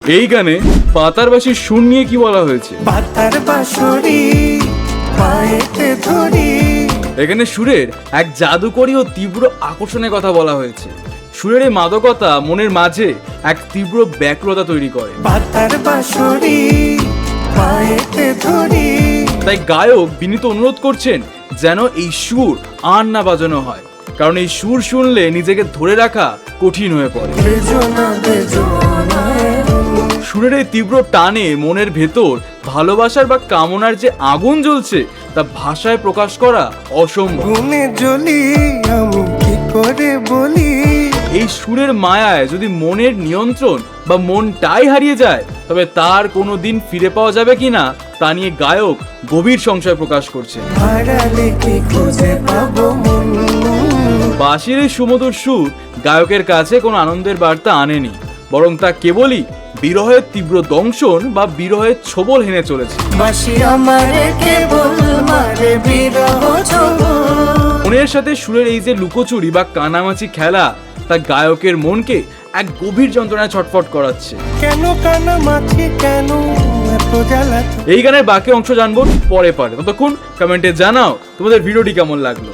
এই গানে পাতার বাঁশির সুর নিয়ে কি বলা হয়েছে? পাতার বাঁশরি পায়েতে ধরি। এখানে সুরের এক জাদুকরী ও তীব্র আকর্ষণের কথা বলা হয়েছে। সুরের এই মাদকতা মনের মাঝে এক তীব্র ব্যাকুলতা তৈরি করে। পাতার বাঁশরি পায়েতে ধরি। তাই গায়ক বিনীত অনুরোধ করছেন যেন এই সুর আর না বাজানো হয়, কারণ এই সুর শুনলে নিজেকে ধরে রাখা কঠিন হয়ে পড়ে। বেজনা বেজনা সুরের এই তীব্র টানে মনের ভেতর ভালোবাসার বা কামনার যে আগুন জ্বলছে তা ভাষায় প্রকাশ করা অসম্ভব। ঘুমে জ্বলি আমি কি করে বলি। এই সুরের মায়ায় যদি মনের নিয়ন্ত্রণ বা মনটাই হারিয়ে যায়, তবে তার কোনো দিন ফিরে পাওয়া যাবে কিনা তা নিয়ে গায়ক গভীর সংশয় প্রকাশ করছেন। হারালে কি খুঁজে পাবো মন। বাঁশির এই সুমধুর সুর গায়কের কাছে কোনো আনন্দের বার্তা আনেনি, বরং তা কেবলই বিরহের তীব্র দংশন বা বিরহের ছোবল হেনে চলেছে। বাঁশি আমারে কেবল মারে বিরহ ছোবল। মনের সাথে সুরের এই যে লুকোচুরি বা কানামাছি খেলা তা গায়কের মনকে এক গভীর যন্ত্রণায় ছটফট করাচ্ছে। কেন কানামাছি কেন এত জ্বালা। এই গানের বাকি অংশ জানবো পরে। ততক্ষণ কমেন্টে জানাও তোমাদের ভিডিওটি কেমন লাগলো।